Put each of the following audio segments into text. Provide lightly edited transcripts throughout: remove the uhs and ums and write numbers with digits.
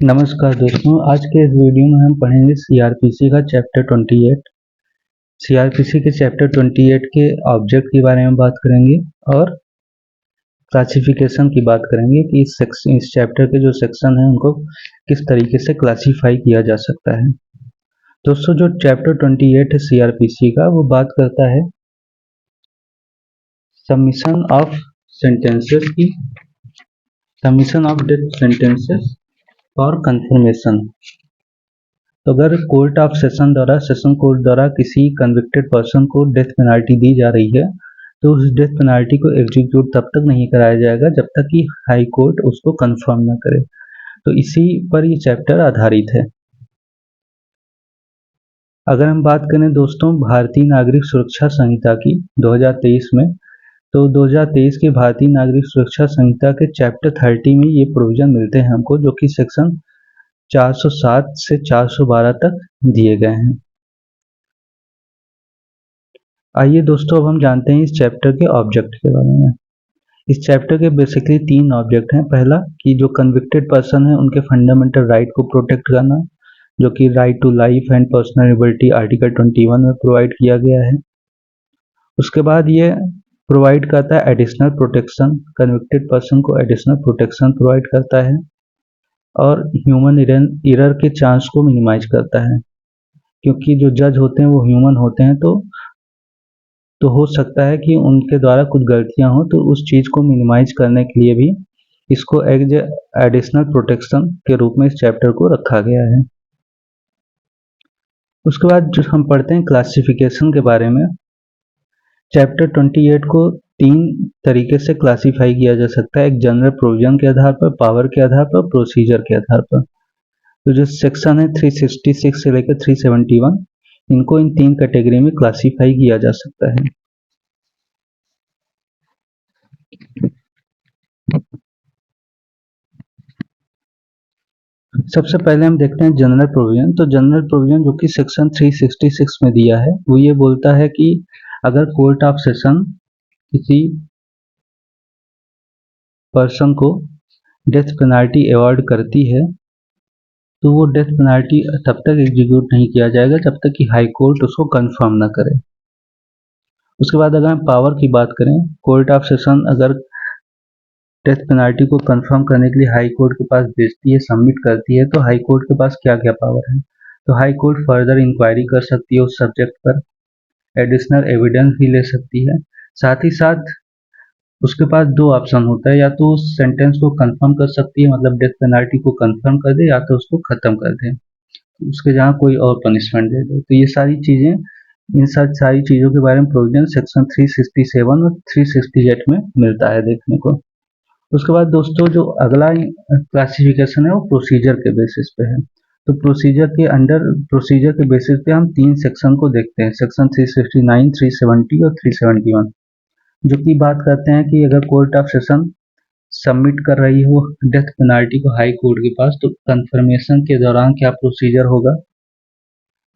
नमस्कार दोस्तों, आज के इस वीडियो में हम पढ़ेंगे सीआरपीसी का चैप्टर 28। सीआरपीसी के चैप्टर 28 के ऑब्जेक्ट के बारे में बात करेंगे और क्लासिफिकेशन की बात करेंगे कि इस चैप्टर के जो सेक्शन हैं उनको किस तरीके से क्लासीफाई किया जा सकता है। दोस्तों, जो चैप्टर 28 है सीआरपीसी का, वो बात करता है सबमिशन ऑफ सेंटेंसेस की, सबमिशन ऑफ डेथ सेंटेंसेस और कंफर्मेशन। तो अगर कोर्ट ऑफ सेशन द्वारा, सेशन कोर्ट द्वारा किसी कन्विक्टेड पर्सन को डेथ पेनाल्टी दी जा रही है, तो उस डेथ पेनाल्टी को एग्जीक्यूट तब तक नहीं कराया जाएगा जब तक कि हाई कोर्ट उसको कंफर्म न करे। तो इसी पर ये चैप्टर आधारित है। अगर हम बात करें दोस्तों भारतीय नागरिक सुरक्षा संहिता की 2023 में, तो 2023 की भारतीय नागरिक सुरक्षा संहिता के चैप्टर 30 में ये प्रोविजन मिलते हैं हमको, जो कि सेक्शन 407 से 412 तक दिए गए हैं। आइए दोस्तों, अब हम जानते हैं इस चैप्टर के ऑब्जेक्ट के बारे में। इस चैप्टर के बेसिकली 3 ऑब्जेक्ट हैं। पहला कि जो कन्विक्टेड पर्सन है उनके फंडामेंटल राइट को प्रोटेक्ट करना, जो कि right to life and personal liberty article 21 में प्रोवाइड किया गया है। उसके बाद ये प्रोवाइड करता है एडिशनल प्रोटेक्शन, कन्विक्टेड पर्सन को एडिशनल प्रोटेक्शन प्रोवाइड करता है और ह्यूमन एरर के चांस को मिनिमाइज करता है, क्योंकि जो जज होते हैं वो ह्यूमन होते हैं, तो हो सकता है कि उनके द्वारा कुछ गलतियां हो, तो उस चीज़ को मिनिमाइज करने के लिए भी इसको एज एडिशनल प्रोटेक्शन के रूप में इस चैप्टर को रखा गया है। उसके बाद जो हम पढ़ते हैं क्लासिफिकेशन के बारे में। चैप्टर 28 को 3 तरीके से क्लासीफाई किया जा सकता है, एक जनरल प्रोविजन के आधार पर, पावर के आधार पर, प्रोसीजर के आधार पर। तो जो सेक्शन है 366 से लेकर 371, इनको इन 3 कैटेगरी में क्लासीफाई किया जा सकता है। सबसे पहले हम देखते हैं जनरल प्रोविजन। तो जनरल प्रोविजन जो कि सेक्शन 366 में दिया है, वो ये बोलता है कि अगर कोर्ट ऑफ सेशन किसी पर्सन को डेथ पेनाल्टी अवॉर्ड करती है, तो वो डेथ पेनाल्टी तब तक एग्जीक्यूट नहीं किया जाएगा जब तक कि हाई कोर्ट उसको कंफर्म ना करे। उसके बाद अगर हम पावर की बात करें, कोर्ट ऑफ सेशन अगर डेथ पेनाल्टी को कंफर्म करने के लिए हाई कोर्ट के पास भेजती है, सबमिट करती है, तो हाई कोर्ट के पास क्या क्या पावर है। तो हाई कोर्ट फर्दर इंक्वायरी कर सकती है उस सब्जेक्ट पर, एडिशनल एविडेंस भी ले सकती है। साथ ही साथ उसके पास 2 ऑप्शन होता है, या तो उस सेंटेंस को कंफर्म कर सकती है, मतलब डेथ पेनाल्टी को कंफर्म कर दे, या तो उसको खत्म कर दे, उसके जहाँ कोई और पनिशमेंट दे दे। तो ये सारी चीज़ें, इन सारी चीज़ों के बारे में प्रोविजन सेक्शन 367 और 368 में मिलता है देखने को। उसके बाद दोस्तों जो अगला क्लासिफिकेशन है वो प्रोसीजर के बेसिस पे है। तो प्रोसीजर के बेसिस पे हम 3 सेक्शन को देखते हैं, सेक्शन 369, 370 और 371, जो कि बात करते हैं कि अगर कोर्ट ऑफ सेशन सबमिट कर रही हो डेथ पेनाल्टी को हाई कोर्ट के पास, तो कंफर्मेशन के दौरान क्या प्रोसीजर होगा।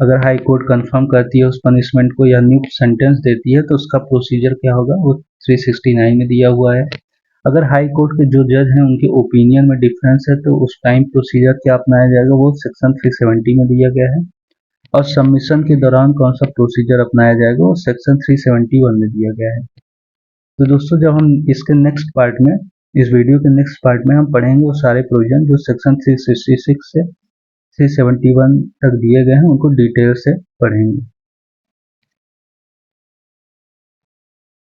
अगर हाई कोर्ट कंफर्म करती है उस पनिशमेंट को या न्यू सेंटेंस देती है, तो उसका प्रोसीजर क्या होगा, वो 369 में दिया हुआ है। अगर हाई कोर्ट के जो जज हैं उनके ओपिनियन में डिफरेंस है, तो उस टाइम प्रोसीजर क्या अपनाया जाएगा, वो सेक्शन 370 में दिया गया है। और सबमिशन के दौरान कौन सा प्रोसीजर अपनाया जाएगा, वो सेक्शन 371 में दिया गया है। तो दोस्तों, जब हम इसके नेक्स्ट पार्ट में, इस वीडियो के नेक्स्ट पार्ट में हम पढ़ेंगे वो सारे प्रोविजन जो सेक्शन 366 से 371 तक दिए गए हैं, उनको डिटेल से पढ़ेंगे।